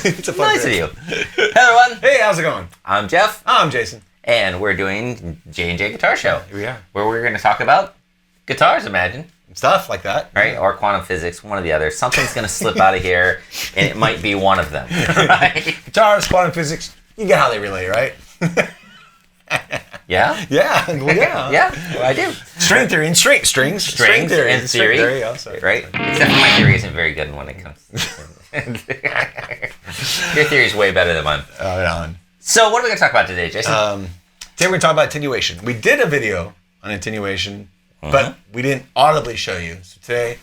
It's a fun Nice of you. Hey, everyone. Hey, how's it going? I'm Jeff. I'm Jason. And we're doing J J Guitar Show. Here we are. Where we're going to talk about guitars, imagine. Stuff like that. Right? Or quantum physics, one or the other. Something's going to slip out of here, and it might be one of them. Right? Guitars, quantum physics, you get how they relate, right? Yeah? Yeah. Well, yeah. Yeah, well, I do. String theory and strings. Strings theory. and theory. String theory also. Right? Except for my theory isn't very good when it comes. Your theory is way better than mine. Right on. So what are we going to talk about today, Jason? Today we're going to talk about attenuation. We did a video on attenuation, but we didn't audibly show you. So today...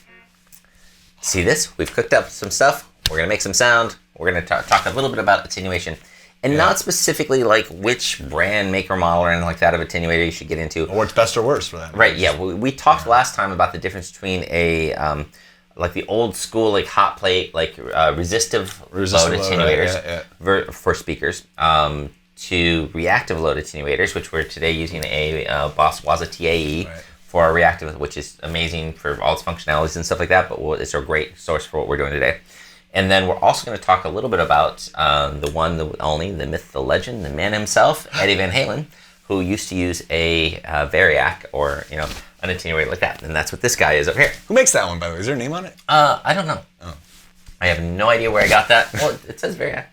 See this? We've cooked up some stuff. We're going to make some sound. We're going to talk a little bit about attenuation. And not specifically like which brand, make, or model, or anything like that of attenuator you should get into. Or it's best or worst for that. Right, yeah. We talked last time about the difference between a... like the old school, like hot plate, like resistive load attenuators for speakers, to reactive load attenuators, which we're today using a Boss Waza TAE for our reactive, which is amazing for all its functionalities and stuff like that, but it's a great source for what we're doing today. And then we're also going to talk a little bit about the one, the only, the myth, the legend, the man himself, Eddie Van Halen, who used to use a Variac or, an attenuator like that. And that's what this guy is up here. Who makes that one, by the way? Is there a name on it? I don't know. Oh. I have no idea where I got that. Well, it says Variac.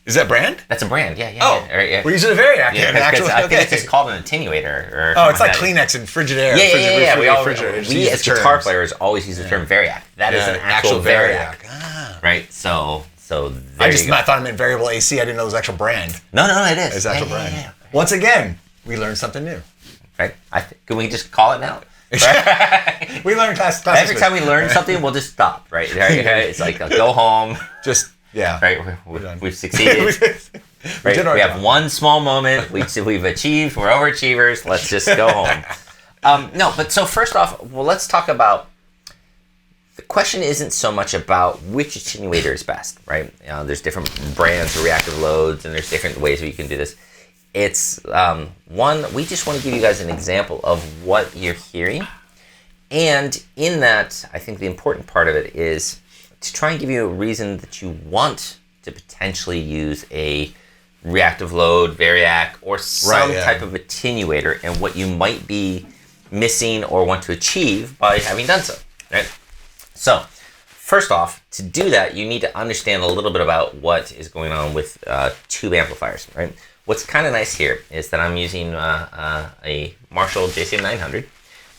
Is that brand? That's a brand, yeah. Yeah. We're using a Variac. Yeah, I think it's just called an attenuator. Or it's like Kleenex and Frigidaire. Yeah. We as guitar terms. players always use the term Variac. That is an actual Variac. Right? So I thought it meant variable AC. I didn't know it was actual brand. No, it is. It's actual brand. Yeah. Once again, we learned something new. Right? Can we just call it now? Right? We learned class. Every time we learn something, we'll just stop. Right? It's like go home. Just Right? We've succeeded. Right? We have one small moment. We've achieved. We're overachievers. Let's just go home. But so first off, let's talk about. The question isn't so much about which attenuator is best, right? There's different brands of reactive loads, and there's different ways that you can do this. It's one, we just want to give you guys an example of what you're hearing. And in that, I think the important part of it is to try and give you a reason that you want to potentially use a reactive load, Variac, or some type of attenuator, and what you might be missing or want to achieve by having done so, right? So, first off, to do that, you need to understand a little bit about what is going on with tube amplifiers, right? What's kind of nice here is that I'm using a Marshall JCM900,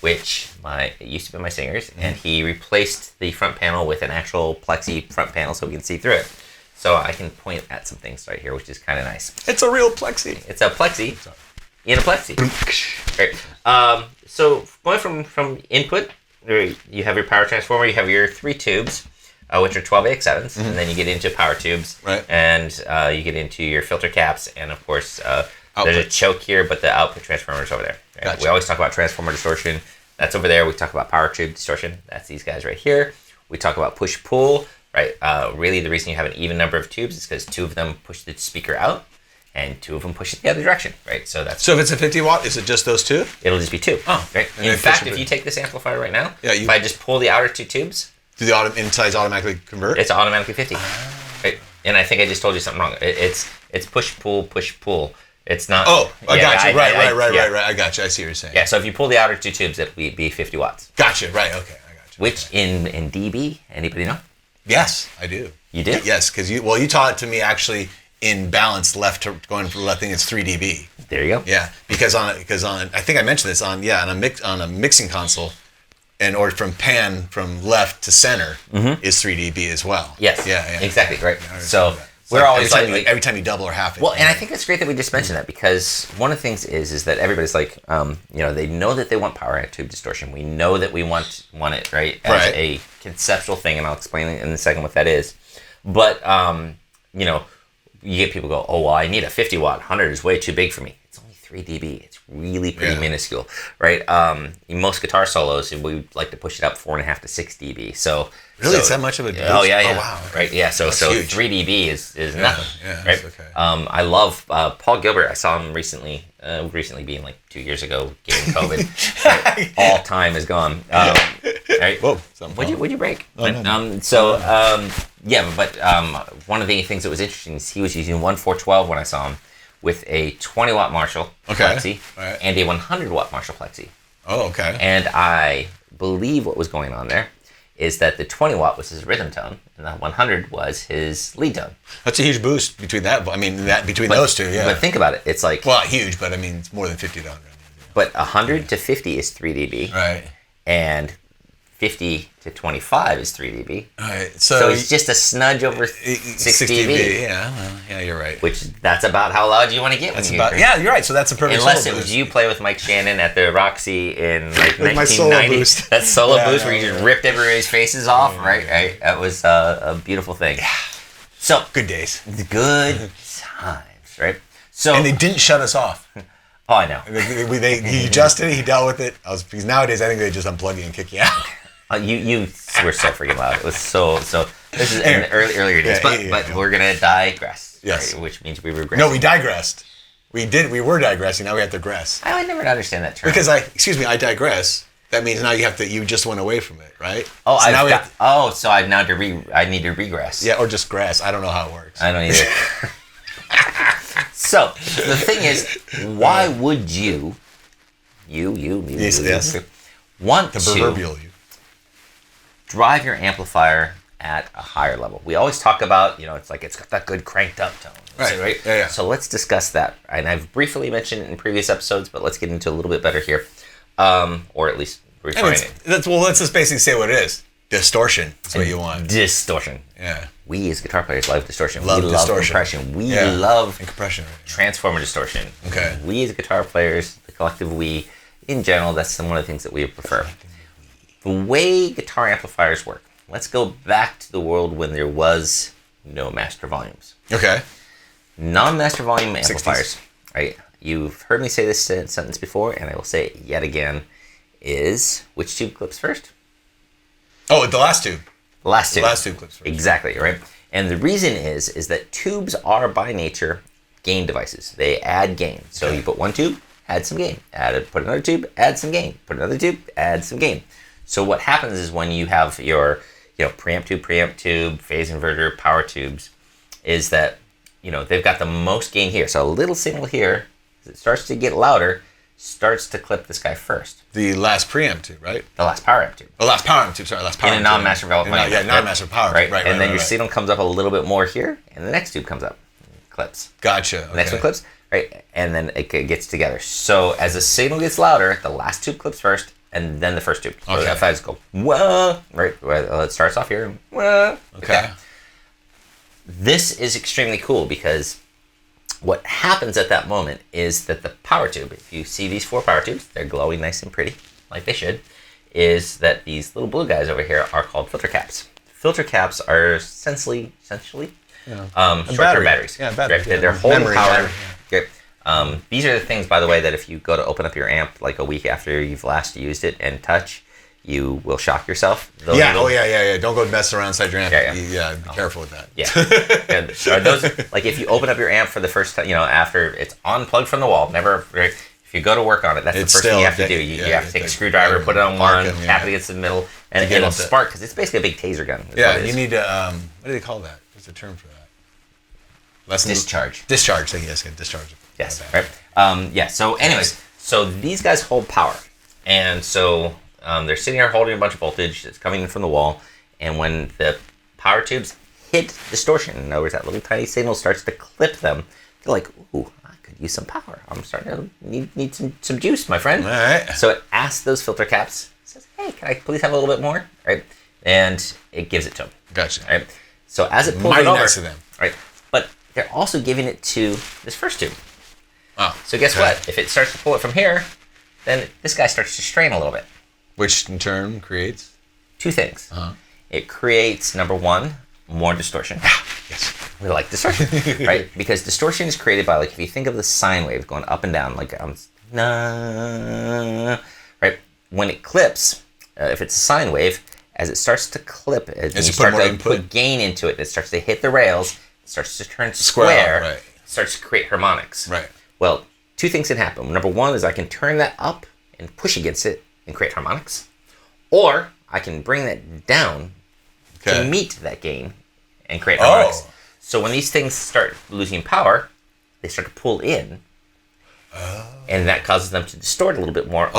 which used to be my singer's, and he replaced the front panel with an actual plexi front panel so we can see through it. So I can point at some things right here, which is kind of nice. It's a real plexi. It's a plexi in a plexi. Right. So going from input, you have your power transformer, you have your 3 tubes, which are 12 AX7s, and then you get into power tubes, and you get into your filter caps, and of course, there's a choke here, but the output transformer is over there. Right? Gotcha. We always talk about transformer distortion. That's over there. We talk about power tube distortion. That's these guys right here. We talk about push-pull, right? Really, the reason you have an even number of tubes is because 2 of them push the speaker out, and 2 of them push it the other direction, right? So if it's a 50 watt, is it just those 2? It'll just be 2. Oh, right. In fact, if you take this amplifier right now, if I just pull the outer 2 tubes, do the insides automatically convert? It's automatically 50. Right? And I think I just told you something wrong. It's push pull. It's not. Oh, I got you. Right. I got you. I see what you're saying. Yeah. So if you pull the outer 2 tubes, it'll be 50 watts. Gotcha. Right. Okay. I got you. Which in dB, anybody know? Yes, I do. You do? Yes, because you taught it to me actually. In balance left to going for the left thing, it's 3 dB. There you go. Yeah, because on I think I mentioned this on a mixing console, or from pan from left to center is 3 dB as well. Yes. Yeah. Exactly. Right. So we're always every time you double or half it. Well, and I think it's great that we just mentioned that because one of the things is that everybody's like, they know that they want power tube distortion. We know that we want it as a conceptual thing, and I'll explain in a second what that is. But you get people go, oh, well, I need a 50 watt. 100 is way too big for me. It's only 3 dB. It's really pretty minuscule, right? In most guitar solos, we like to push it up 4.5 to 6 dB. So really, it's that much of a boost? Oh yeah. Oh wow. Okay. Right. Yeah. So 3 dB is nothing. Yeah. Right. Okay. I love Paul Gilbert. I saw him recently being like 2 years ago, getting COVID. All time is gone. Right? Whoa. What'd you break? Oh, but, no. One of the things that was interesting is he was using one 412 when I saw him with a 20 watt Marshall Plexi and a 100 watt Marshall Plexi. Oh, okay. And I believe what was going on there is that the 20 watt was his rhythm tone and the 100 was his lead tone. That's a huge boost between that. I mean, those two, yeah. But think about it. It's like... Well, not huge, but I mean, it's more than 50 to 100. But 100 to 50 is 3 dB. Right. And 50 to 25 is 3 dB. All right. So it's just a smudge over 6 dB. Yeah, well, yeah, you're right. Which, that's about how loud you want to get when you hear. Yeah, you're right. So that's a perfect Unless it was you play with Mike Shannon at the Roxy in like 1990. My solo boost. That solo boost where you just ripped everybody's faces off, right? That was a beautiful thing. Yeah. So good days. Good times, right? So and they didn't shut us off. Oh, I know. He adjusted it. He dealt with it. Because nowadays I think they just unplug you and kick you out. You were so freaking loud. It was so. This is in the earlier days, but we're gonna digress. Yes, right? Which means we regressed. No, we digressed. We were digressing. Now we have to regress. I never understand that term. Because I digress. That means now you just went away from it, right? Oh, so I need to regress. Yeah, or just grass. I don't know how it works. I don't either. So the thing is, why would you want the to proverbial you drive your amplifier at a higher level? We always talk about, it's like it's got that good cranked up tone. Right. Yeah. So let's discuss that. And I've briefly mentioned it in previous episodes, but let's get into a little bit better here. Or at least refine it. Let's just basically say what it is. Distortion is what you want. Distortion. Yeah. We as guitar players love distortion. Love love compression. We love compression. Transformer distortion. Okay. We as guitar players, the collective we, in general, that's one of the things that we prefer. The way guitar amplifiers work. Let's go back to the world when there was no master volumes. Okay. Non-master volume amplifiers. 60s. Right. You've heard me say this sentence before, and I will say it yet again. Is which tube clips first? Oh, the last tube. The last tube clips first. Exactly, right? And the reason is that tubes are by nature gain devices. They add gain. So you put one tube, add some gain. Put another tube, add some gain. Put another tube, add some gain. So what happens is when you have your preamp tube, phase inverter, power tubes, is that they've got the most gain here. So a little signal here, as it starts to get louder, starts to clip this guy first. The last preamp tube, right? The last power amp tube. Oh, last power amp tube. Sorry, last power amp tube. In a non-master volume. Non-master power. Right. And then your signal comes up a little bit more here, and the next tube comes up, clips. Gotcha. The next one clips, right, and then it gets together. So as the signal gets louder, the last tube clips first, and then the first tube. So the F5s go whoa, right? Well, it starts off here. Whoa. Okay. This is extremely cool because what happens at that moment is that the power tube, if you see these 4 power tubes, they're glowing nice and pretty, like they should, is that these little blue guys over here are called filter caps. Filter caps are essentially short-term batteries. Yeah, batteries. Right? They're holding power. Okay. These are the things, by the way, that if you go to open up your amp like a week after you've last used it and touch, you will shock yourself. Yeah. Don't go mess around inside your amp. Yeah. Be careful with that. Yeah. Are those like if you open up your amp for the first time, after it's unplugged from the wall, never. Right, if you go to work on it, that's the first thing you have to do. You have to take a screwdriver, put it on one, tap it against the middle, and it'll spark because it's basically a big taser gun. Yeah. You need to. What do they call that? What's the term for that? Discharge. Discharge. Yes. Discharge. Yes. Right. So, anyways, these guys hold power, and so. They're sitting here holding a bunch of voltage that's coming in from the wall, and when the power tubes hit distortion, in other words, that little tiny signal starts to clip them, they're like, ooh, I could use some power. I'm starting to need some juice, my friend. All right. So it asks those filter caps, says, hey, can I please have a little bit more? Right? And it gives it to them. Gotcha. Right? So as it pulls it over, nice of them. Right? But they're also giving it to this first tube. Oh. So guess what? If it starts to pull it from here, then this guy starts to strain a little bit. Which in turn creates? 2 things. It creates, number 1, more distortion. Yes. We like distortion, right? Because distortion is created by, if you think of the sine wave going up and down, right? When it clips, if it's a sine wave, as it starts to clip, as you start to put gain into it, it starts to hit the rails, it starts to turn square, right. It starts to create harmonics. Right. Well, 2 things can happen. Number 1 is I can turn that up and push against it and create harmonics. Or I can bring that down to meet that gain and create harmonics. So when these things start losing power, they start to pull in. And that causes them to distort a little bit more.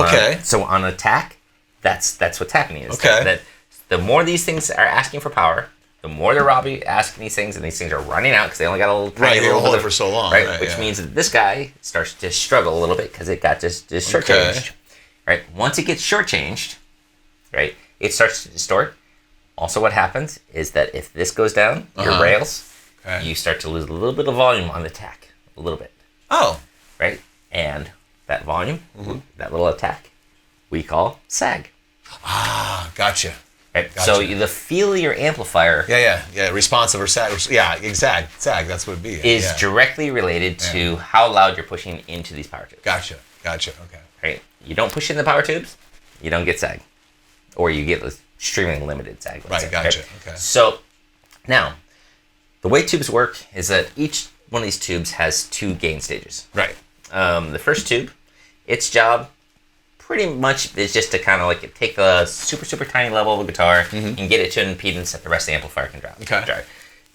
So on attack, that's what's happening. Is that the more these things are asking for power, the more they're asking these things, and these things are running out because they only got a little tiny they hold it for so long, which means that this guy starts to struggle a little bit because it got just shortchanged. Right. Once it gets shortchanged, right, it starts to distort. Also, what happens is that if this goes down, your rails, you start to lose a little bit of volume on the attack, a little bit. Right, and that volume, that little attack, we call sag. Gotcha. Right. So the feel of your amplifier, responsive or sag, sag. That's what it'd be. Is directly related to how loud you're pushing into these power tubes. Gotcha. Okay. Right. You don't push in the power tubes, you don't get sag, or you get extremely limited sag. Right. Gotcha. Okay. So now, the way tubes work is that each one of these tubes has 2 gain stages. Right. The first tube, its job pretty much is just to kind of like take the super, super tiny level of a guitar and get it to an impedance that the rest of the amplifier can drive. Okay.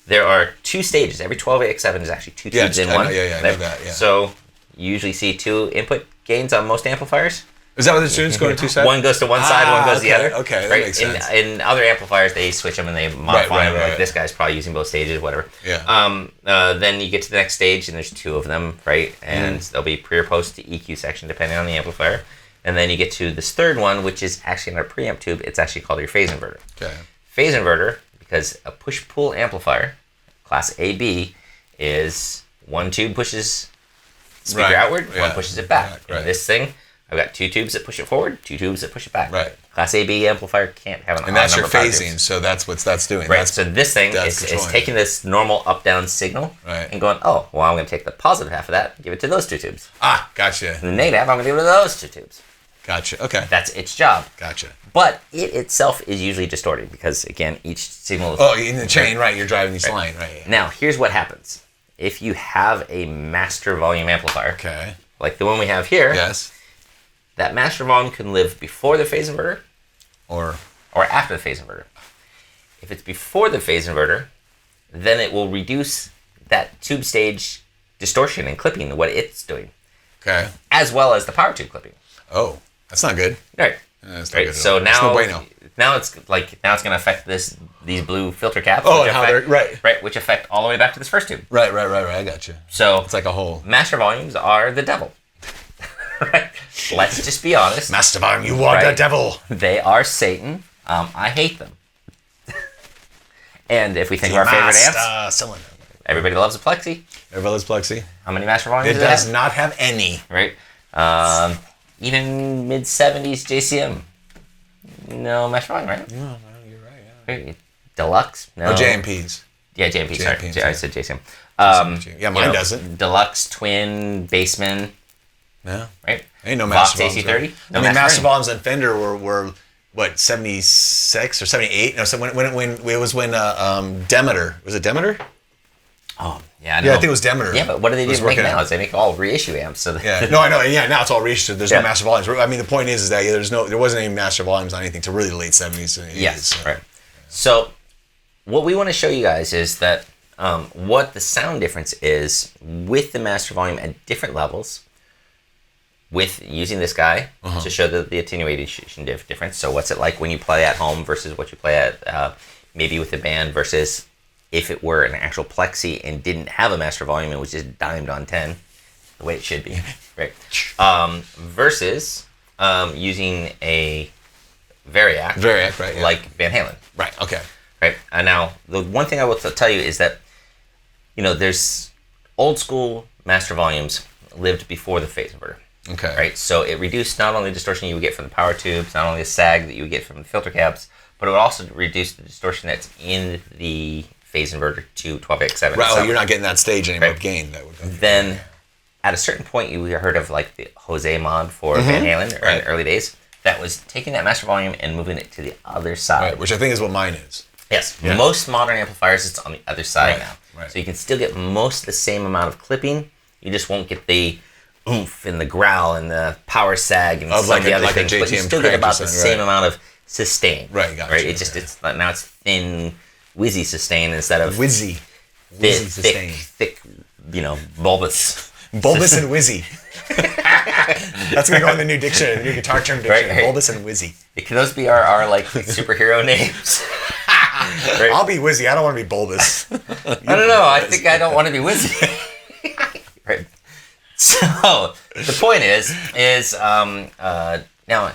There are 2 stages. Every 12AX7 is actually 2 tubes in one. I know that, yeah. So you usually see 2 input gains on most amplifiers. Is that what the students go to 2 sides? One goes to one side, one goes to the other. Okay, that makes sense. In other amplifiers, they switch them and they modify them. Like this guy's probably using both stages, whatever. Yeah. Then you get to the next stage, and there's 2 of them, right? And they'll be pre or post to EQ section, depending on the amplifier. And then you get to this third one, which is actually in our preamp tube. It's actually called your phase inverter. Okay. Phase inverter, because a push-pull amplifier, class AB, is one tube pushes speaker outward, one pushes it back. Right. And this thing, I've got 2 tubes that push it forward, 2 tubes that push it back. Right. Class AB amplifier can't have an odd and that's number your of phasing, tubes. so that's what that's doing. Right. So this thing is taking this normal up-down signal and going, oh, well, I'm going to take the positive half of that and give it to those 2 tubes. Gotcha. And the negative, I'm going to give it to those 2 tubes. Gotcha. Okay. That's its job. Gotcha. But it itself is usually distorted because, again, each signal is... in the chain, right. You're driving each line, right. Yeah. Now, here's what happens. If you have a master volume amplifier, like the one we have here, that master volume can live before the phase inverter or after the phase inverter. If it's before the phase inverter, then it will reduce that tube stage distortion and clipping, what it's doing. Okay. As well as the power tube clipping. Oh, that's not good. Right. That's not good so no now it's going to affect these blue filter caps. Which affect all the way back to this first tube. Right. I got you. So it's like a whole. Master volumes are the devil. Right. Let's just be honest. Master volume, you are the devil. They are Satan. I hate them. And if we think of our favorite amps, everybody loves a Plexi. Everybody loves Plexi. How many master volumes? It does not have any. Right. Even mid-70s JCM. No master volume, right? No, you're right. Yeah. Deluxe? No. JMPs. Yeah, JMP, sorry. I said JCM. Mine doesn't. Deluxe, twin, Bassman. No. Right? Ain't no master Vox volumes. AC30? Right? No master volumes on Fender were what, 76 or 78? No, so when Demeter. Was it Demeter? Oh, yeah, I know. Yeah, I think it was Demeter. Yeah, but what do they do make now? Is they make all reissue amps. So No, I know. Yeah, now it's all reissued. There's no master volumes. I mean, the point is that there wasn't any master volumes on anything till really the late 70s and 80s. Yes, right. So what we want to show you guys is that what the sound difference is with the master volume at different levels with using this guy to show the attenuation difference. So what's it like when you play at home versus what you play at maybe with a band versus if it were an actual Plexi and didn't have a master volume and was just dimed on 10, the way it should be, right? Versus using a Variac, right, yeah. like Van Halen. Right, okay. Right, and now the one thing I will tell you is that, there's old school master volumes lived before the phase inverter. Okay. Right, so it reduced not only the distortion you would get from the power tubes, not only the sag that you would get from the filter caps, but it would also reduce the distortion that's in the phase inverter to 12AX7. Right, you're not getting that stage anymore of gain. Then, at a certain point, you heard of like the Jose mod for Van Halen in the early days. That was taking that master volume and moving it to the other side. Right, which I think is what mine is. Yes, most modern amplifiers, it's on the other side now. Right. So you can still get most of the same amount of clipping. You just won't get the oomph and the growl and the power sag and some of the other things. But you still get about the same amount of sustain. Right, gotcha. Right. It's now it's thin, whizzy sustain instead of whizzy sustain. Thick, bulbous. Bulbous and whizzy. That's gonna go in the new dictionary, the new guitar term dictionary. Right. Bulbous and whizzy. Can those be our like superhero names? Right. I'll be whizzy. I don't want to be bulbous. I don't know. I think I don't want to be whizzy. Right. So the point is now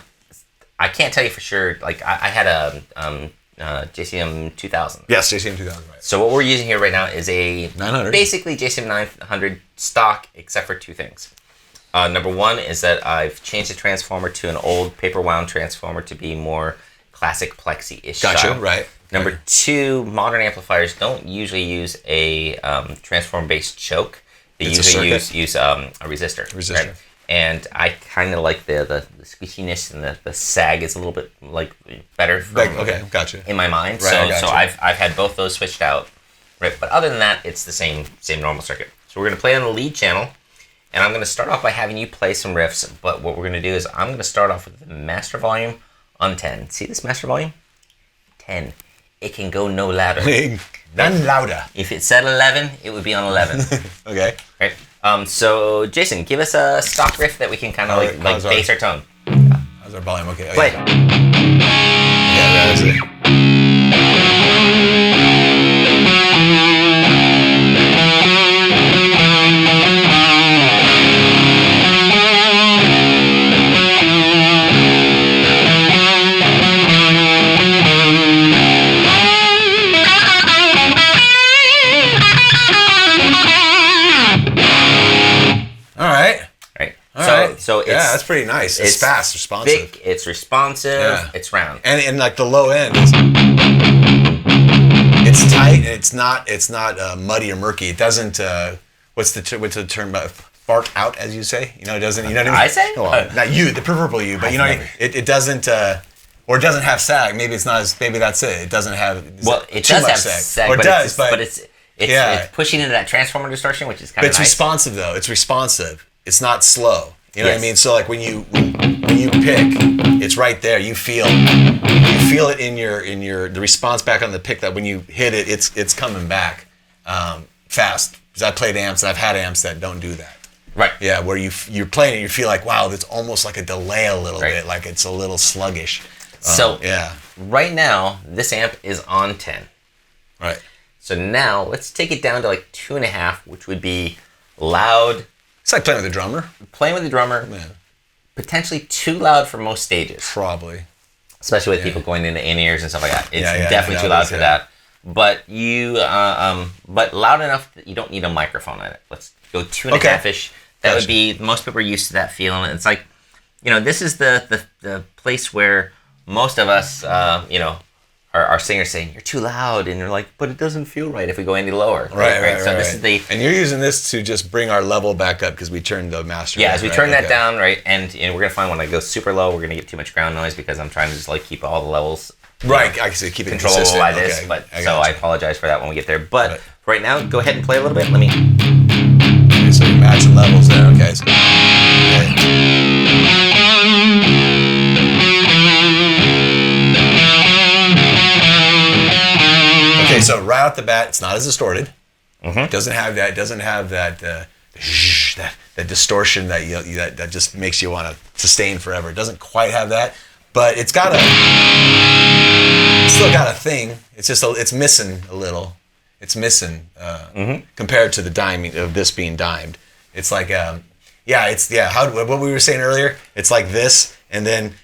I can't tell you for sure. Like I had a JCM 2000. Yes, JCM 2000. Right. So what we're using here right now is a 900. Basically JCM 900 stock, except for two things. Number one is that I've changed the transformer to an old paper wound transformer to be more classic plexi-ish Gotcha, style. right. Number two, modern amplifiers don't usually use a transformer-based choke. They usually use a resistor. Right? And I kind of like the squishiness and the sag is a little bit like better. Okay, gotcha. In my mind, right, so I've had both those switched out, right? But other than that, it's the same normal circuit. So we're gonna play on the lead channel. And I'm going to start off by having you play some riffs, but what we're going to do is I'm going to start off with the master volume on 10. See this master volume? 10. It can go no louder. None louder. If it said 11, it would be on 11. Okay. Right. So, Jason, give us a stock riff that we can kind of like base our tone. How's our volume? Okay. Play. Yeah, that's it. So it's, that's pretty nice. It's fast, responsive. Thick, it's responsive, it's round. And like the low end is it's tight and it's not muddy or murky. It doesn't what's the term about fart out, as you say? It doesn't, you know what I mean? I say? Well, not you, the proverbial you, but it doesn't or it doesn't have sag. Maybe it's not maybe that's it. It doesn't have it does have sag, or it does, but it's pushing into that transformer distortion, which is kind of nice. But it's responsive though. It's responsive. It's not slow. You know what I mean? So like when you pick, it's right there. You feel it in the response back on the pick that when you hit it, it's coming back fast. Because I played amps and I've had amps that don't do that. Right. Yeah, where you're playing it, you feel like, wow, it's almost like a delay a little bit, like it's a little sluggish. So right now this amp is on 10. Right. So now let's take it down to like 2.5, which would be loud. It's like playing with a drummer. Playing with a drummer, potentially too loud for most stages. Probably. Especially with people going into in-ears and stuff like that. It's definitely too loud for that. But but loud enough that you don't need a microphone in it. Let's go 2.5-ish. That would be, most people are used to that feeling. It's like, this is the place where most of us, our singers saying, you're too loud, and you're like, but it doesn't feel right if we go any lower. Right. So this is and you're using this to just bring our level back up because we turned the master. Yeah, as we turn that down, right, and we're gonna find when I go super low, we're gonna get too much ground noise because I'm trying to just like keep all the levels. Right, I can see keep it controllable consistent. by this, but I apologize for that when we get there. But right now, go ahead and play a little bit. Let me. Okay, so you're matching levels there. Okay. Okay, so right off the bat, it's not as distorted. Mm-hmm. Doesn't have that distortion that just makes you want to sustain forever. It doesn't quite have that, but it's still got a thing. It's just it's missing a little. It's missing compared to the diming of this being dimed. It's like what we were saying earlier. It's like this, and then.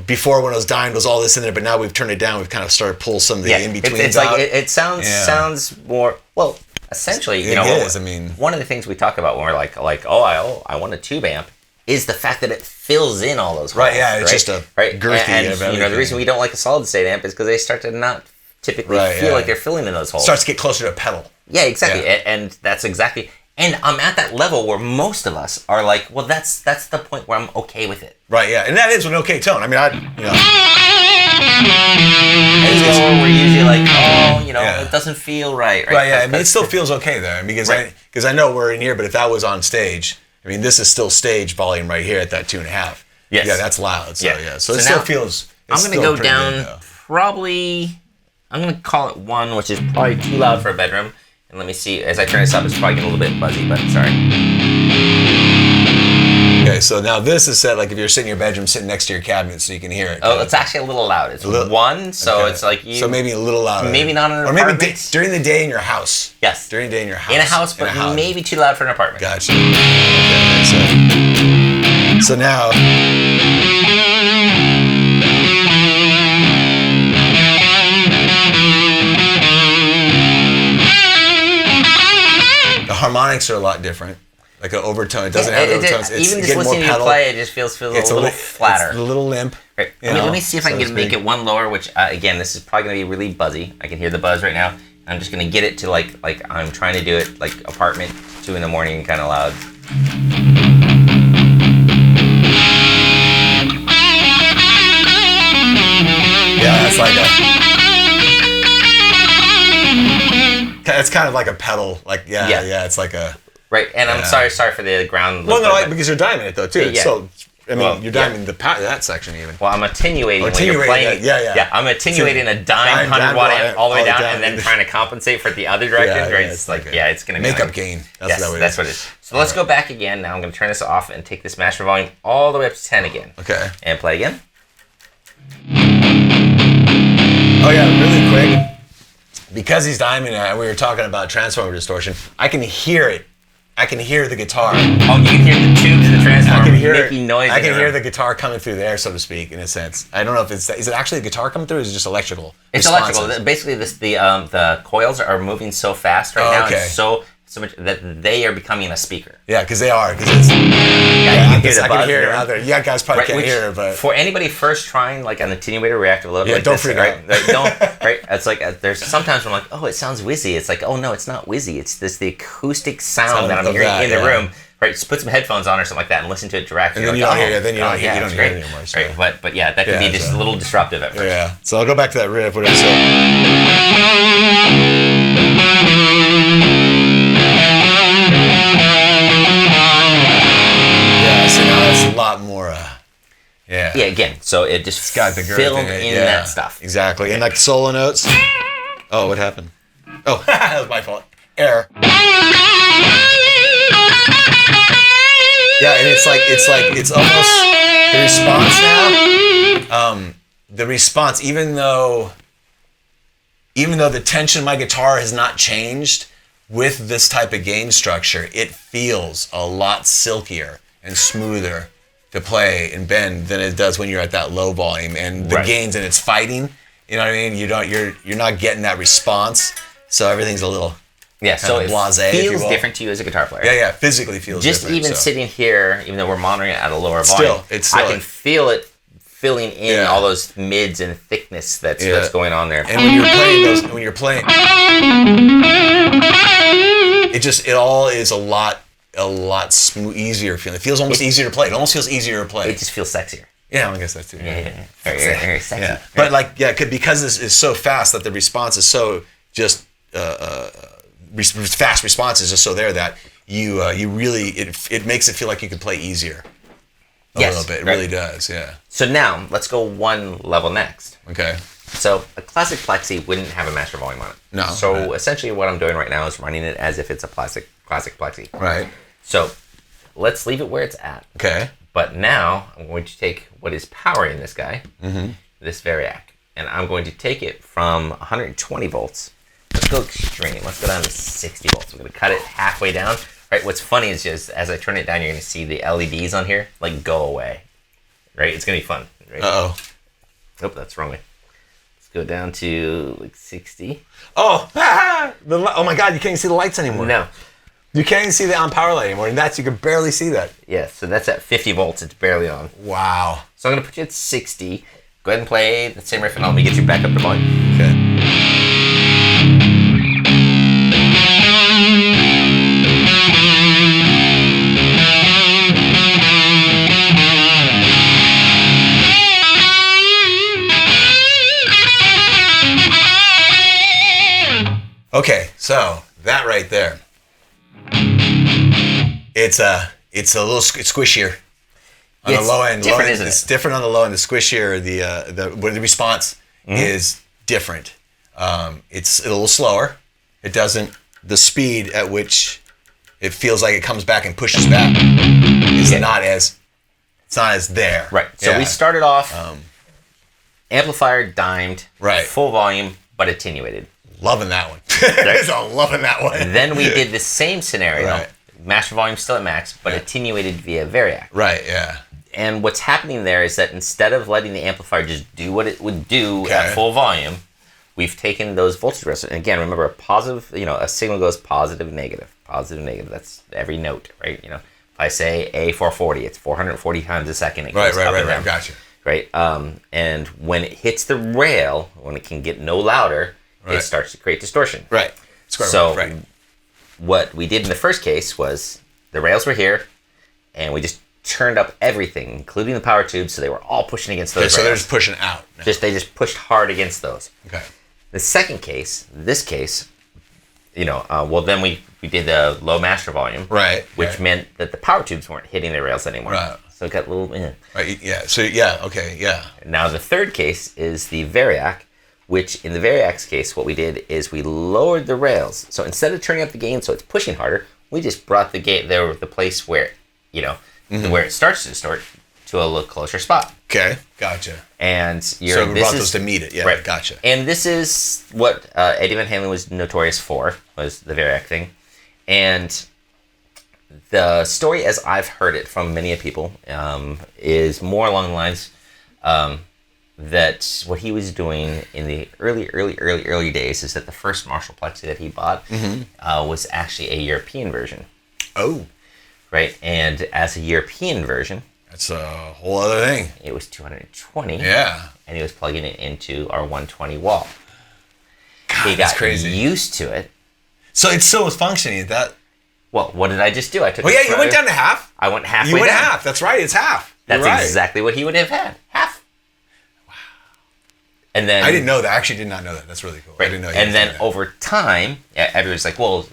Before when it was dimed was all this in there, but now we've turned it down. We've kind of started to pull some of the in-betweens it's out. Like it sounds more, well, essentially, it is. I mean, one of the things we talk about when we're like, I want a tube amp, is the fact that it fills in all those holes. Right, yeah, it's just a girthy and of everything. The reason we don't like a solid state amp is because they start to not typically feel like they're filling in those holes. Starts to get closer to a pedal. Yeah, exactly, and that's exactly. And I'm at that level where most of us are like, well, that's the point where I'm okay with it. Right, yeah. And that is an okay tone. I mean, we're usually like, it doesn't feel right. Right, yeah. I mean, it still feels okay there. Because I know we're in here, but if that was on stage, I mean, this is still stage volume right here at that 2.5. Yes. Yeah, that's loud. So, so it still feels I'm going to go down probably, I'm going to call it 1, which is probably too loud for a bedroom. And let me see, as I turn this up, it's probably getting a little bit buzzy, but sorry. Okay, so now this is set like if you're sitting in your bedroom, sitting next to your cabinet, so you can hear it. Oh, it's actually a little loud. It's 1, so it's like you. So maybe a little louder. Maybe not in an apartment. Or maybe during the day in your house. Yes. During the day in your house. In a house, but maybe too loud for an apartment. Gotcha. Okay, so now. The harmonics are a lot different. Like an overtone. It doesn't have overtones. Even just listening to you play, it just feels a little flatter. It's a little limp. Right. Let me see if I can make it 1 lower, which, again, this is probably going to be really buzzy. I can hear the buzz right now. I'm just going to get it to, like I'm trying to do it, like, apartment, 2 in the morning, kind of loud. Yeah, it's like it's kind of like a pedal. Like, yeah, it's like a... Right, and I'm sorry for the ground. Well, no, because you're diming it though too. Yeah. So, I mean, you're diming that section even. Well, I'm attenuating when you're playing. Yeah, I'm attenuating a dime 100 watt amp all the way down, and then trying to compensate for the other direction. Right? It's like it's gonna be makeup gain. That's what it is. So let's go back again. Now I'm gonna turn this off and take this master volume all the way up to 10 again. Okay. And play again. Oh yeah, really quick. Because he's diming it, we were talking about transformer distortion. I can hear it. I can hear the guitar. Oh, you can hear the tubes of the transformer making noise. I can hear the guitar coming through there, so to speak, in a sense. I don't know if is it actually a guitar coming through, or is it just electrical? It's electrical. Basically, the coils are moving so fast right now, and so much that they are becoming a speaker. Yeah, because they are. Because it's. I can hear it out there. Yeah, guys probably can't hear it, but for anybody first trying like an attenuator reactive load, like don't freak out. Right? It's like there's sometimes I'm like, oh, it sounds whizzy. It's like, oh no, it's not whizzy. It's the acoustic sound that I'm hearing in the room. Right, just put some headphones on or something like that and listen to it directly. And then you don't hear it. Then you don't hear it anymore. So. Right, but yeah, that can be just a little disruptive at first. Yeah. So I'll go back to that riff. What did I say? Yeah. So now that's a lot more. Yeah. Again, so it just got the filled in that stuff. Exactly, and like solo notes. Oh, what happened? Oh, that was my fault. Error. Yeah, and it's almost the response now. The response, even though the tension of my guitar has not changed with this type of gain structure, it feels a lot silkier and smoother to play and bend than it does when you're at that low volume and the gains and it's fighting. You know what I mean? You're not getting that response, so everything's a little. Yeah, so it blasé, feels different to you as a guitar player. Yeah, physically feels just different. Just even sitting here, even though we're monitoring it at a lower volume, I can feel it filling in all those mids and thickness that's going on there. And when you're playing, it all is a lot smooth, easier feeling. It feels almost easier to play. It almost feels easier to play. It just feels sexier. Yeah, I guess that's too. Yeah. Very sexy. Yeah. But because this is so fast that the response is so just. Fast response is just so there that you really it makes it feel like you can play easier a little bit. It really does, yeah. So now let's go 1 level next. Okay. So a classic plexi wouldn't have a master volume on it. No. So essentially what I'm doing right now is running it as if it's a classic plexi. Right. So let's leave it where it's at. Okay. But now I'm going to take what is powering this guy, this Variac, and I'm going to take it from 120 volts. Let's go extreme. Let's go down to 60 volts. I'm going to cut it halfway down. Right. What's funny is just as I turn it down, you're going to see the LEDs on here like go away. Right. It's going to be fun. Right? Oh, that's the wrong way. Let's go down to like 60. Oh, oh my God! You can't even see the lights anymore. No. You can't even see the on power light anymore, and you can barely see that. Yeah. So that's at 50 volts. It's barely on. Wow. So I'm going to put you at 60. Go ahead and play the same riff, and let me get you back up to volume. Okay. Okay, so that right there, it's a little squishier. On the low end, isn't it's different on the low end. The squishier, the response is different. It's a little slower. It doesn't. The speed at which it feels like it comes back and pushes back is not as. It's not as there. Right. So we started off amplifier, dimed, full volume, but attenuated. Loving that one. Loving that one. Then we did the same scenario. Master volume still at max, but attenuated via Variac. Right, yeah. And what's happening there is that instead of letting the amplifier just do what it would do at full volume, we've taken those voltage responses. And again, remember, a positive, a signal goes positive, negative. Positive, negative. That's every note, right? If I say A440, it's 440 times a second. It goes up and down. Gotcha. Right? And when it hits the rail, when it can get no louder, it starts to create distortion. Right. What we did in the first case was the rails were here, and we just turned up everything, including the power tubes, so they were all pushing against those rails. So they're just pushing out. They just pushed hard against those. Okay. The second case, then we did the low master volume, which meant that the power tubes weren't hitting the rails anymore. Right. So it got a little. Right. Yeah. So okay. Yeah. Now the third case is the Variac, which in the Variac's case, what we did is we lowered the rails. So instead of turning up the gain so it's pushing harder, we just brought the gain there, the place where where it starts to distort, to a little closer spot. Okay, gotcha. And so we brought those to meet it. Yeah, gotcha. And this is what Eddie Van Halen was notorious for, was the Variac thing. And the story, as I've heard it from many people, is more along the lines that what he was doing in the early days is that the first Marshall Plexi that he bought was actually a European version. Oh. Right, and as a European version, that's a whole other thing. It was 220. Yeah. And he was plugging it into our 120 wall. God, he got used to it. So it still was functioning. Well, what did I just do? I took. Oh yeah, you went down to half. I went halfway. You went down. half. That's right. It's half. That's exactly what he would have had. Half. Wow. And then I didn't know that. I actually did not know that. That's really cool. Right. I didn't know. And then over time, everybody's like, well,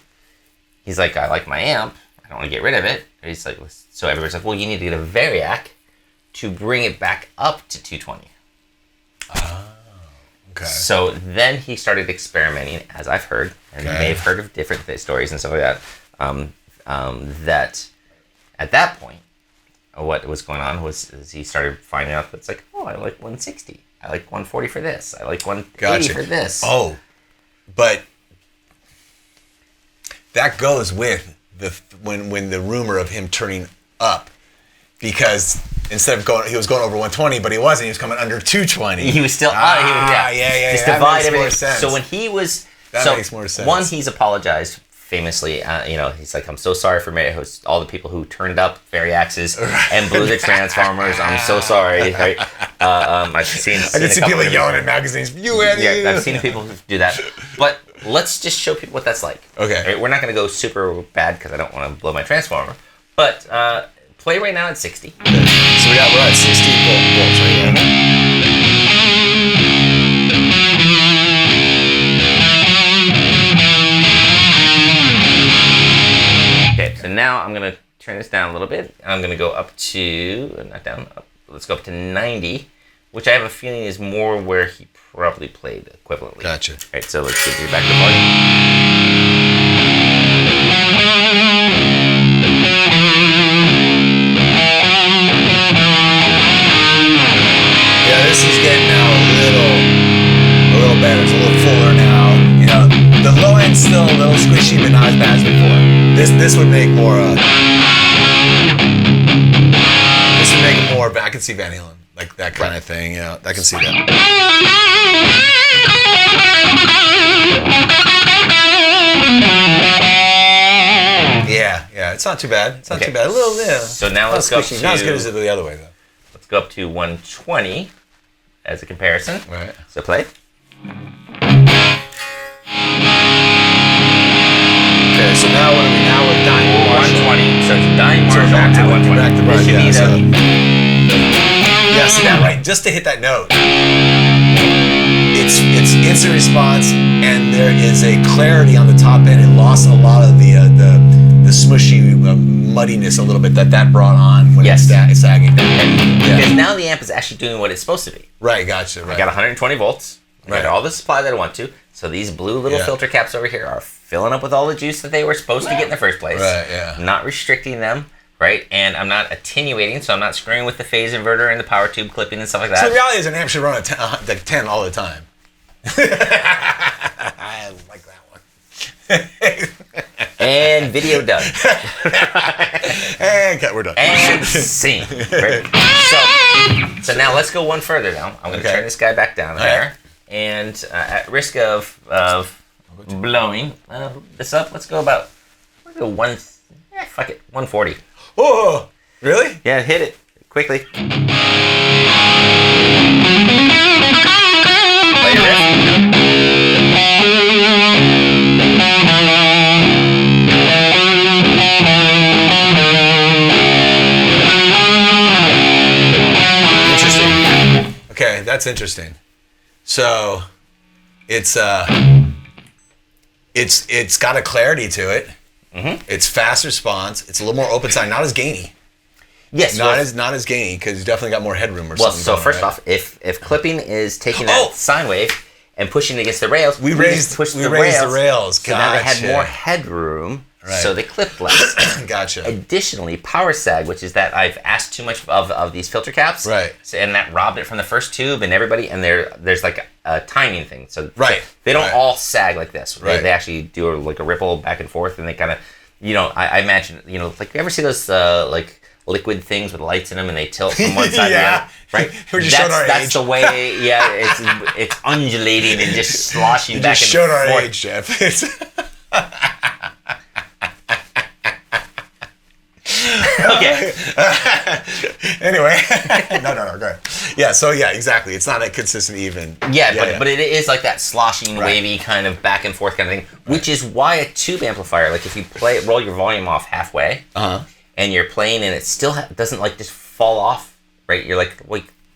he's like, I like my amp. I don't want to get rid of it. He's like, so everybody's like, well, you need to get a Variac to bring it back up to 220. Oh, okay. So then he started experimenting, as I've heard, and you may have heard of different stories and stuff like that. That at that point, what was going on was he started finding out that it's like, oh, I like 160. I like 140 for this. I like 180 for this. Oh, but that goes with when the rumor of him turning up, because instead of he was going over 120, but he wasn't. He was coming under 220. He was still yeah. Just that divide makes everything. more sense. So when he was makes more sense. One, he's apologized famously. He's like, I'm so sorry for all the people who turned up Variacs and blew the transformers. I'm so sorry. Right? I've seen people yelling in magazines. I've seen people do that, but. Let's just show people what that's like. Okay. Right? We're not going to go super bad because I don't want to blow my transformer. But play right now at 60. Okay. So we're at 60 volts right now. Okay, so now I'm going to turn this down a little bit. I'm going to go up to, not down, up, let's go up to 90, which I have a feeling is more where he probably played equivalently. Gotcha. All right, so let's get you back to volume. Yeah, this is getting now a little better. It's a little fuller now. The low end's still a little squishy, but not as bad as before. This would make more. This would make it more. But I can see Van Halen. Like that kind of thing, I can see that. Yeah, it's not too bad. It's not too bad. A little, So now let's go up to... Not as good as the other way, though. Let's go up to 120 as a comparison. Right. So play. Okay, so now what are we now with dying Marshall? 120, so it's dying Marshall back to 120. Back to this should be yeah, see that right? Just to hit that note. It's instant response, and there is a clarity on the top end. It lost a lot of the smushy muddiness a little bit that brought on when it's sagging down. Because now the amp is actually doing what it's supposed to be. Right, gotcha. Right. I got 120 volts. I got all the supply that I want to. So these blue little filter caps over here are filling up with all the juice that they were supposed to get in the first place. Right, yeah. Not restricting them, right? And I'm not attenuating, so I'm not screwing with the phase inverter and the power tube clipping and stuff like that. So the reality is an amp should run like 10 all the time. I like that one. And video done. And cut, we're done. And scene. Right? So now let's go one further now. I'm going to turn this guy back down there. And at risk of blowing this up, let's go about 140. Oh, really? Yeah, hit it quickly. Play your riff. Okay, that's interesting. So, it's got a clarity to it. Mm-hmm. It's fast response. It's a little more open side, not as gainy. Yes, not as gainy because you definitely got more headroom or something. Well, so first off, if clipping is taking that sine wave and pushing it against the rails, we raised the rails. So now they had more headroom. Right. So they clipped less. Gotcha. Additionally, power sag, which is that I've asked too much of these filter caps. Right. So, and that robbed it from the first tube and everybody, and there's like a timing thing. So they don't all sag like this. They actually do like a ripple back and forth, and they kind of, I imagine, like you ever see those like liquid things with lights in them and they tilt from one side to the other? Right? We're just showing our age. That's the way, it's undulating and just sloshing back and forth. You just showed our age, Jeff. Okay. Anyway, no, go ahead. Yeah, so exactly. It's not a consistent even. But it is like that sloshing, wavy kind of back and forth kind of thing, which is why a tube amplifier, like if you roll your volume off halfway, and you're playing and it still doesn't like just fall off, right? You're like,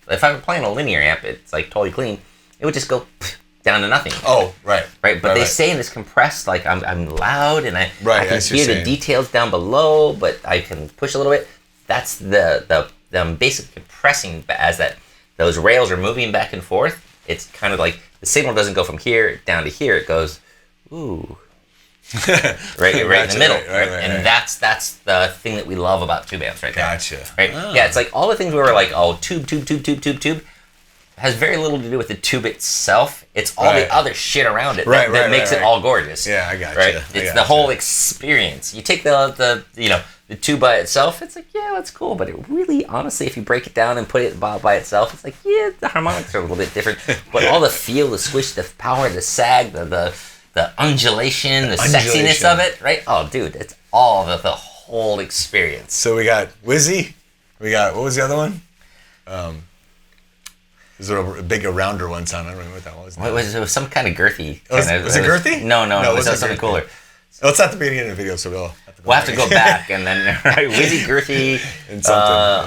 if I were playing a linear amp, it's like totally clean. It would just go down to nothing. Oh, right. Right, but they say in this compressed, like I'm loud and I can hear the details down below, but I can push a little bit. That's the basically compressing as those rails are moving back and forth. It's kind of like the signal doesn't go from here down to here. It goes, ooh, right in the middle. Right. And that's the thing that we love about tube amps right there. Gotcha. Right? Oh. Yeah, it's like all the things we were like, tube. Has very little to do with the tube itself. It's all the other shit around it that makes it all gorgeous. Yeah, I got you. Right? It's the whole experience. You take the tube by itself, it's like, that's cool. But it really, honestly, if you break it down and put it by itself, it's like, the harmonics are a little bit different. But all the feel, the squish, the power, the sag, the undulation, the sexiness of it, right? Oh, dude, it's all the whole experience. So we got Wizzy. We got, what was the other one? Was there a big rounder one time? I don't remember what that was. It was some kind of girthy. Was it girthy? No, it was something cooler. Oh, it's at the beginning of the video, so we'll have to go back and then wizzy, girthy, and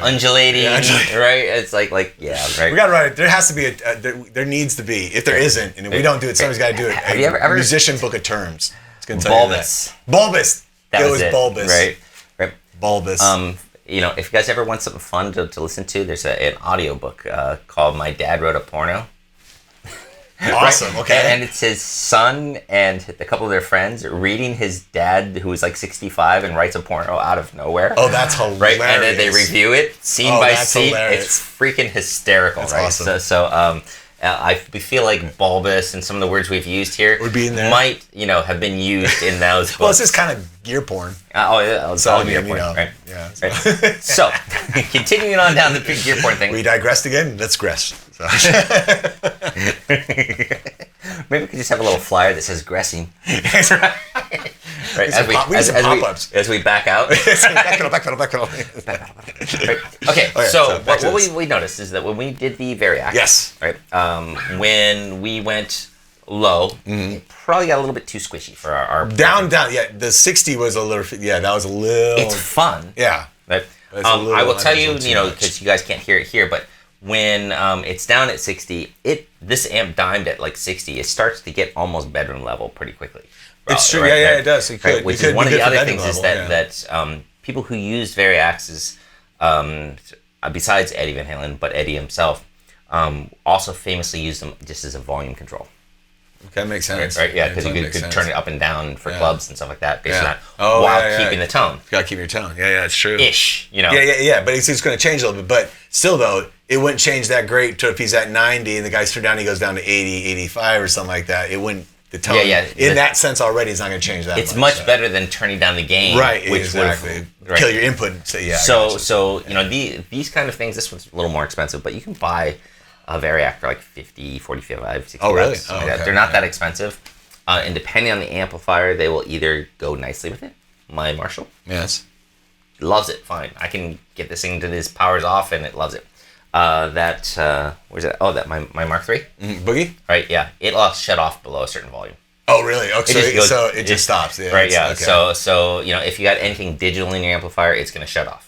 undulating, right? It's like right. We got it right. There has to be there needs to be. If there isn't, and if we don't do it, somebody's got to do it. Have you ever musician book of terms? It's gonna tell bulbous. You that. Bulbous. That was it. Bulbous. Right. Bulbous. If you guys ever want something fun to listen to, there's an audiobook called My Dad Wrote a Porno. Awesome, okay. And it's his son and a couple of their friends reading his dad, who is like 65 and writes a porno out of nowhere. Oh, that's hilarious. Right? And then they review it scene by scene. Hilarious. It's freaking hysterical, that's right? Awesome. So I feel like bulbous and some of the words we've used here would be in there. Might, have been used in those books. Well, it's just kind of gear porn. It's all gear porn, right? Yeah. Right. So, continuing on down the gear porn thing. We digressed again? Let's gress. Maybe we could just have a little flyer that says "gressing." Right. As we back out. Backpedal. Right. Okay. So what we noticed is that when we did the Variac, yes, right, when we went low, it probably got a little bit too squishy for our down. Yeah, the 60 was a little. Yeah, that was a little. It's fun. Yeah. Right. I will tell you, because you guys can't hear it here, but when it's down at 60, this amp dimed at like 60. It starts to get almost bedroom level pretty quickly. It's true. Right? Yeah, it does. Which is one of the other things is that people who use Variacs, besides Eddie Van Halen, but Eddie himself, also famously used them just as a volume control. That makes sense. Right? Yeah, because you could turn it up and down for clubs and stuff like that based on that, while keeping the tone. You gotta keep your tone. Yeah, it's true. Ish, you know. Yeah. But it's going to change a little bit. But still, though, it wouldn't change that great to if he's at 90 and the guy's turned down, he goes down to 80, 85 or something like that. It wouldn't. The tone, in that sense already, it's not going to change that much. It's much better than turning down the gain. Right, which exactly. Would kill your input. So you know, these kind of things, this one's a little more expensive, but you can buy a Variac for like 50, 45, 60 Oh, really? bucks. They're not that expensive. And depending on the amplifier, they will either go nicely with it. My Marshall. Yes. Loves it, fine. I can get this thing to this powers off and it loves it. Where's that? Oh, that my Mark III. Boogie? Right, yeah. It'll shut off below a certain volume. Oh, really? Okay, so it just stops. Yeah, right, yeah. Okay. So you know, if you got anything digital in your amplifier, it's going to shut off.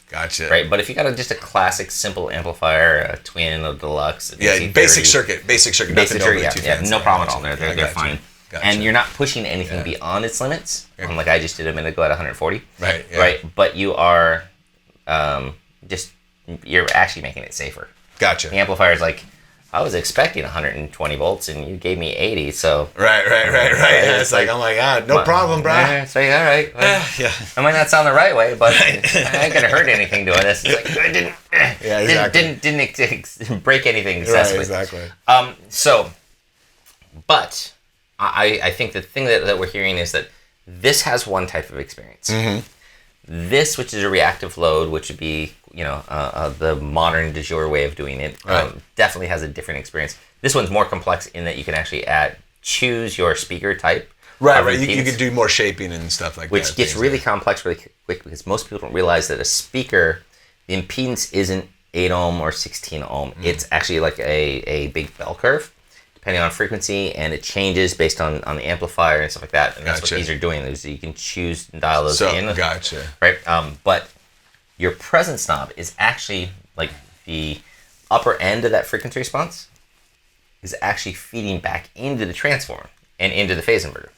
Gotcha. Right, but if you got just a classic, simple amplifier, a twin, a deluxe, basic circuit, no problem at all. They're fine. Gotcha. And you're not pushing anything beyond its limits, like I just did a minute ago at 140. Right. Yeah. Right, but you are you're actually making it safer. Gotcha. The amplifier is like, I was expecting 120 volts and you gave me 80, so... Right. Yeah, it's like, oh my God, no problem, bro. It's like, all right. Well, I might not sound the right way, but I ain't going to hurt anything doing this. It's like, I didn't break anything successfully. Right, exactly. But I think the thing that we're hearing is that this has one type of experience. Mm-hmm. This, which is a reactive load, which would be, the modern de jour way of doing it, definitely has a different experience. This one's more complex in that you can actually choose your speaker type. Right. You can do more shaping and stuff like that. Which gets really complex really quick because most people don't realize that a speaker, the impedance isn't 8 ohm or 16 ohm. It's actually like a big bell curve, depending on frequency, and it changes based on the amplifier and stuff like that. And that's what these are doing. Is you can choose and dial those in. Gotcha. Right. But your presence knob is actually like the upper end of that frequency response is actually feeding back into the transformer and into the phase inverter.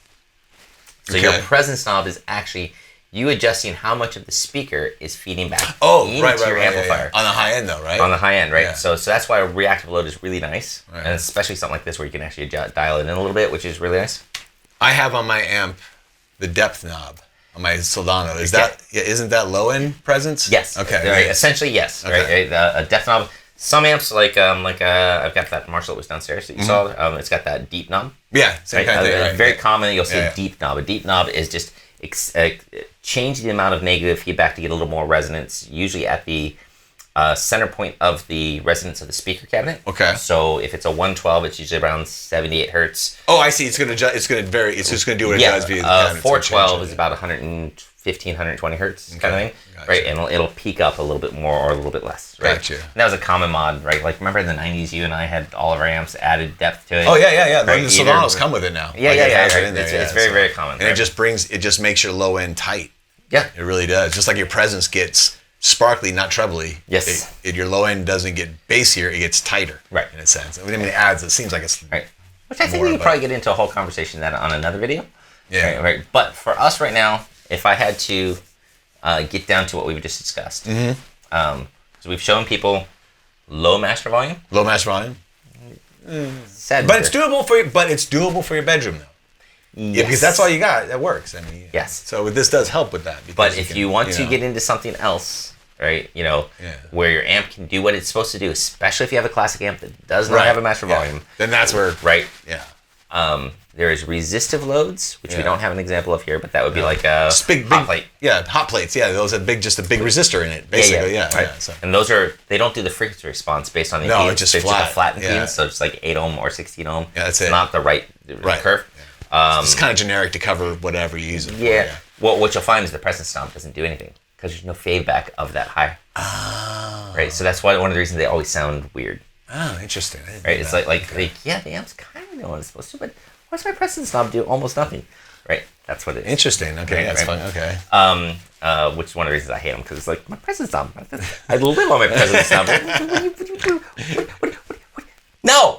So your presence knob is actually you adjusting how much of the speaker is feeding back into your amplifier. On the high end though, right? On the high end, right? Yeah. So that's why a reactive load is really nice. Right. And especially something like this where you can actually dial it in a little bit, which is really nice. I have on my amp the depth knob on my Soldano. Isn't that low end presence? Yes. Okay. Right. Essentially, yes. Okay. Right. A depth knob. Some amps I've got that Marshall that was downstairs that you saw. It's got that deep knob. Yeah. Same kind of thing. Very common. You'll see a deep knob. A deep knob is just change the amount of negative feedback to get a little more resonance. Usually at the center point of the resonance of the speaker cabinet. Okay. So if it's a 112, it's usually around 78 hertz. Oh, I see. It's going to vary. It's just going to do what it does via the cabinet. 412 is about 115, 120 hertz kind of thing. Gotcha. Right? And it'll peak up a little bit more or a little bit less. Right? Gotcha. And that was a common mod, right? Like remember in the 90s, you and I had all of our amps added depth to it. Oh yeah. Right? The Soldanos come with it now. Yeah. Right. It's very, very common. And it just makes your low end tight. Yeah. It really does. Just like your presence gets sparkly, not trebly. Yes. Your low end doesn't get bassier, it gets tighter. Right. In a sense. I mean, it adds, it seems like it's... Right. Which I think we could probably get into a whole conversation that on another video. Yeah. Right. But for us right now, if I had to get down to what we've just discussed. So we've shown people low master volume. Low master volume. Sad. But it's doable for your bedroom though. Yes. Yeah, because that's all you got. That works. I mean, yes. So this does help with that. But if you want to get into something else, right? Where your amp can do what it's supposed to do, especially if you have a classic amp that does not have a master volume. Then that's where. Right. Yeah. There is resistive loads, which we don't have an example of here, but that would be like a hot plate. Yeah, hot plates. Yeah, those have just a big resistor in it, basically. Yeah. Right. So. And they don't do the frequency response based on the impedance. It's just flat. Just a flat impedance, so it's like 8 ohm or 16 ohm. Yeah, that's it's it. Not the right curve. It's kind of generic to cover whatever you use it for. Yeah. Well, what you'll find is the presence knob doesn't do anything because there's no feedback of that high. Oh. Right. So that's why one of the reasons they always sound weird. Oh, interesting. Right. It's like the amp's kind of doing what it's supposed to, but what's my presence knob do? Almost nothing. Right. That's what it is. Interesting. Okay. That's fun. Okay. Which is one of the reasons I hate them because it's like my presence knob. I live on my presence knob. No.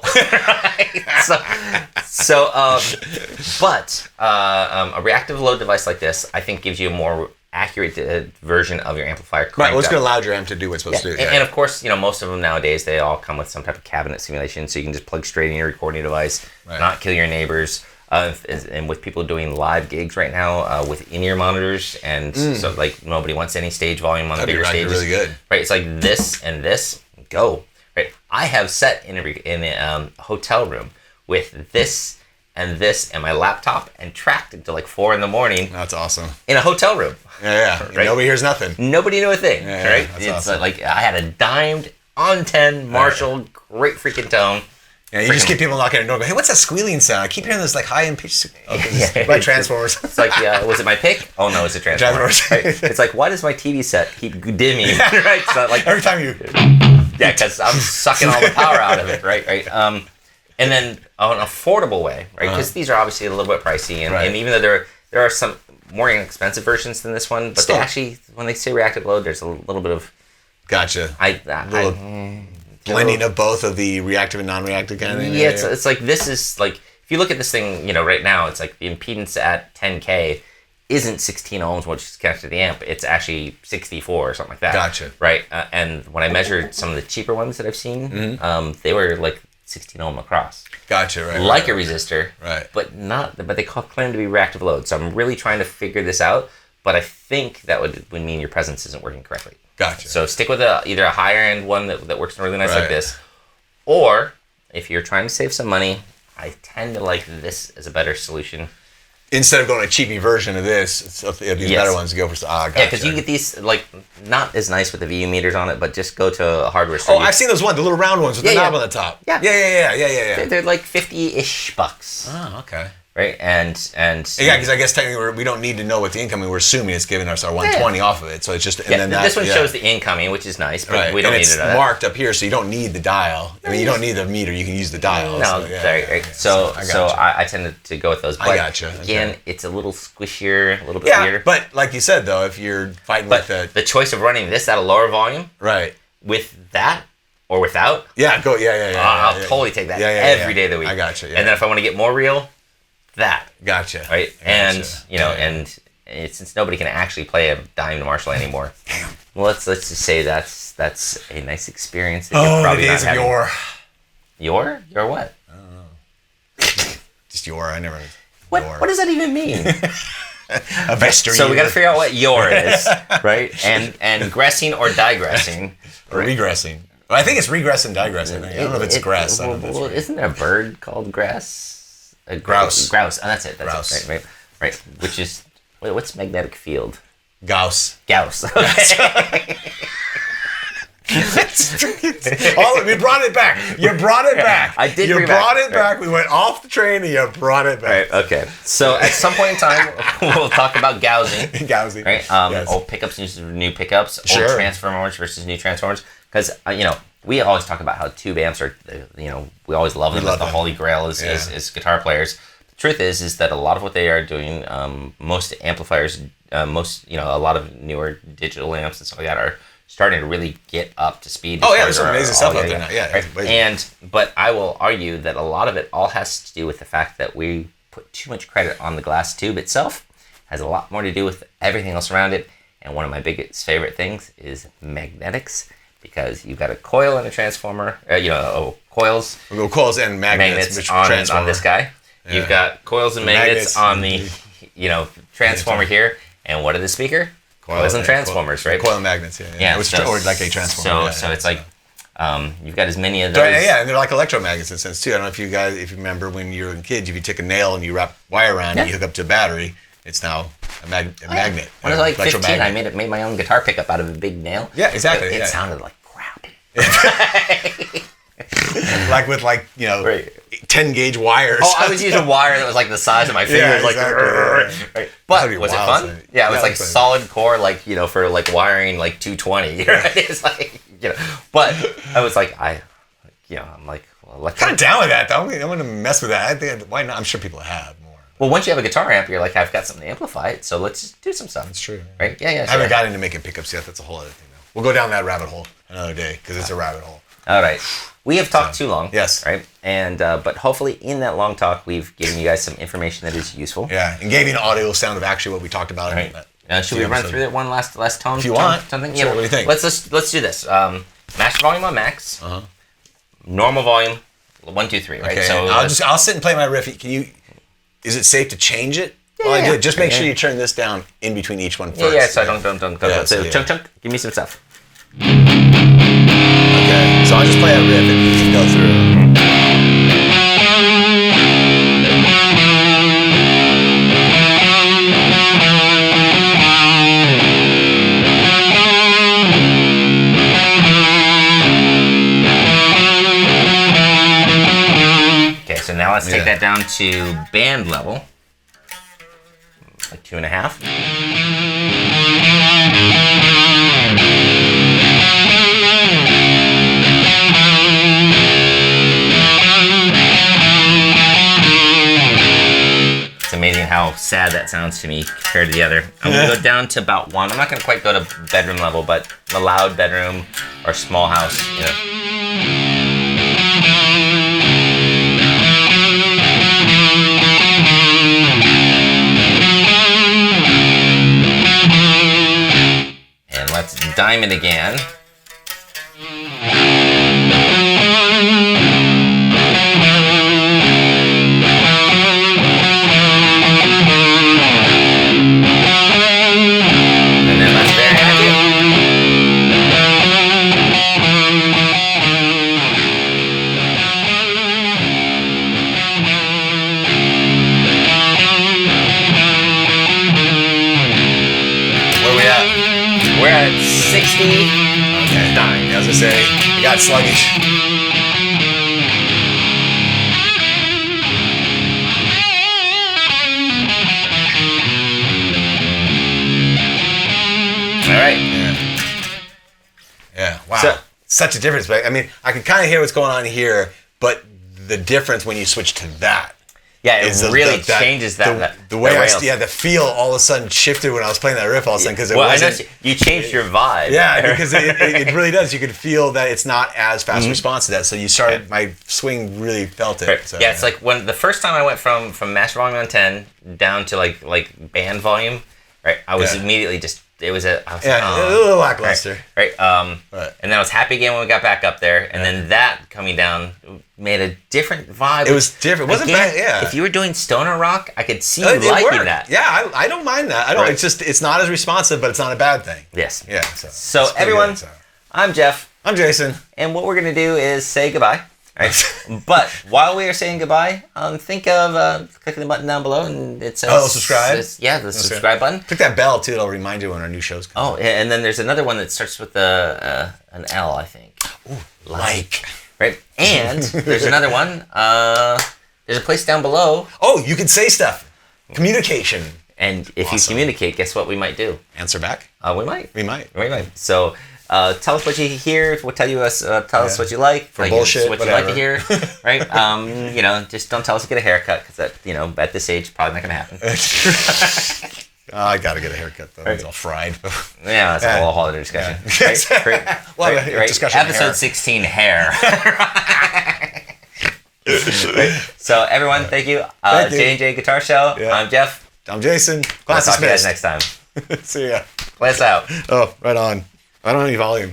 But a reactive load device like this, I think, gives you a more accurate version of your amplifier. Right, what's going to allow your amp to do what's supposed to do. And of course, most of them nowadays, they all come with some type of cabinet simulation, so you can just plug straight in your recording device, not kill your neighbors. And with people doing live gigs right now with in-ear monitors, and so like nobody wants any stage volume on the bigger stages. Really good. Right, it's like this and this, go. Right, I have set in a hotel room with this and this and my laptop and tracked until like 4 a.m. That's awesome. In a hotel room. Yeah. Right? Nobody hears nothing. Nobody knew a thing. Right? That's it's awesome. Like I had a dimed on 10 Marshall, great freaking tone. Yeah, you just get people knocking on the door. Go, hey, what's that squealing sound? I keep hearing this like high end pitch. My Transformers. It's like, was it my pick? Oh no, it's a Transformer. Right? It's like, why does my TV set keep dimming? Right? So like every time you. Yeah, because I'm sucking all the power out of it. Right. And then an affordable way, right? Because these are obviously a little bit pricey, and even though there are some more inexpensive versions than this one, but they actually, when they say reactive load, there's a little bit of. Gotcha. Blending of both of the reactive and non-reactive kind of thing. Yeah, it's like this is like if you look at this thing, right now it's like the impedance at 10K isn't 16 ohms, which is connected to the amp. It's actually 64 or something like that. Gotcha. Right, and when I measured some of the cheaper ones that I've seen, they were like 16 ohm across. Gotcha. Right. Like a resistor. Right. But not. But they claim to be reactive load. So I'm really trying to figure this out. But I think that would mean your presence isn't working correctly. Gotcha. So stick with either a higher end one that works really nice like this, or if you're trying to save some money, I tend to like this as a better solution. Instead of going a cheapy version of this, these better ones, go for gotcha. Yeah, because you get these like not as nice with the VU meters on it, but just go to a hardware store. Oh, I've seen those ones, the little round ones with the knob on the top. Yeah. They're like $50-ish. Oh, okay. Right, and yeah, because I guess technically we don't need to know what the incoming. We're assuming it's giving us our 120 off of it, so it's just. And then this one shows the incing, which is nice, but we don't need to know that. It's marked up here, so you don't need the dial. I mean, you don't need the meter. You can use the dial. No, so I tend to go with those. But I gotcha. Again, it's a little squishier, a little bit weirder. But like you said, though, if you're fighting with the choice of running this at a lower volume, with that. Or without? Yeah, go. I'll totally take that every day of the week. I gotcha. Yeah. And then if I want to get more real, that. Gotcha. Right? And since nobody can actually play a dimed Marshall anymore. Damn. Well, let's just say that's a nice experience. That you're probably the days of yore. Yore? Yore what? I don't know. Just yore. I never. What does that even mean? A vestry. So we got to figure out what yore is, right? And gressing or digressing. Or regressing. Well, I think it's regress and digress. I don't know if it's grass. Well, isn't there a bird called grass? A grouse. Grouse. Oh, that's it. That's it. Right. Which is what's magnetic field? Gauss. Okay. We brought it back. You brought it back. I did. You brought it back. We went off the train and you brought it back. Right. Okay. So at some point in time, we'll talk about gousing. Gousing. Right. Old pickups versus new pickups. Old transformers versus new transformers. Because we always talk about how tube amps are. We always love them as the holy grail as guitar players. The truth is that a lot of what they are doing, most amplifiers, a lot of newer digital amps and stuff like that are starting to really get up to speed. Oh yeah, there's some amazing stuff out there now. Yeah, right? But I will argue that a lot of it all has to do with the fact that we put too much credit on the glass tube itself. Has a lot more to do with everything else around it. And one of my biggest favorite things is magnetics, because you've got a coil and a transformer. Coils. We'll go coils and magnets on this guy. Yeah. You've got coils and magnets on the transformer here. And what are the speaker? Coils and transformers, right? Coil and magnets, yeah. Or like a transformer. So it's like you've got as many of those. Yeah, and they're like electromagnets in a sense too. I don't know if you remember when you were kids, if you take a nail and you wrap wire around it, and you hook up to a battery, it's now a magnet. When I was like 15, I made my own guitar pickup out of a big nail. Yeah, exactly. It sounded like crap. Like with 10 gauge wires. Oh, I was using a wire that was like the size of my fingers, right. But was it fun? Yeah, it was like solid core, for wiring 220. Right? It's but I was like, I'm like, well, kind of down with that though. I'm gonna mess with that. I think why not? I'm sure people have more. Well, once you have a guitar amp, you're like, I've got something to amplify it, so let's just do some stuff. That's true. Right? Yeah. I haven't got into making pickups yet. That's a whole other thing though. We'll go down that rabbit hole another day because it's a rabbit hole. All right. We have talked too long. Yes. Right? And but hopefully in that long talk, we've given you guys some information that is useful. Yeah, and gave you an audio sound of actually what we talked about. Right. Should we run through that one last tone? If you want. Something? Sure, what do you think? Let's do this. Master volume on max. Normal volume, 1, 2, 3. Right. Okay. So I'll sit and play my riff. Is it safe to change it? Yeah. Just make sure you turn this down in between each one first. Yeah. So I don't go. Yeah, so chunk. Give me some stuff. Okay. So I'll just play a riff and you can go through. So now let's take that down to band level, like 2.5. It's amazing how sad that sounds to me compared to the other. I'm going to go down to about 1. I'm not going to quite go to bedroom level, but a loud bedroom or small house, And let's dime it again. And then let's Variac it. Where we at? We're at 60. Okay. Dying. I was gonna say, you got sluggish. All right. Yeah. Wow. Such a difference. But I mean, I can kind of hear what's going on here, but the difference when you switch to that. Yeah, it really changes that. The way the feel all of a sudden shifted when I was playing that riff all of a sudden because it wasn't. You changed your vibe. Yeah, because it really does. You could feel that it's not as fast response to that. So you started, my swing really felt it. Right. So, it's like when the first time I went from master volume on 10 down to like band volume, right? I was immediately just. It was a little lackluster. Right. And then I was happy again when we got back up there, and then that coming down made a different vibe. It was different. It wasn't bad. Yeah. If you were doing stoner rock, I could see you liking that. Yeah, I don't mind that. I don't. It's just it's not as responsive, but it's not a bad thing. Yes. Yeah. So everyone, I'm Jeff. I'm Jason. And what we're gonna do is say goodbye. Right. But while we are saying goodbye, think of clicking the button down below, and it says subscribe. The subscribe button. Click that bell too; it'll remind you when our new shows come. Oh, and then there's another one that starts with an L, I think. Ooh, like. Right, and there's another one. There's a place down below. Oh, you can say stuff. Communication. And if you communicate, guess what we might do? Answer back. We might. We might. So. Tell us what you hear. We'll tell us what you like. For bullshit, what you like to hear, right? Just don't tell us to get a haircut because that, at this age, probably not gonna happen. I gotta get a haircut though. It's all fried. Yeah, that's a whole holiday discussion. Yeah. Right? Discussion. Episode 16, hair. So everyone, thank you. J Guitar Show. Yeah. I'm Jeff. I'm Jason. Class dismissed. Talk to you guys next time. See ya. Play us out. Oh, right on. I don't have any volume.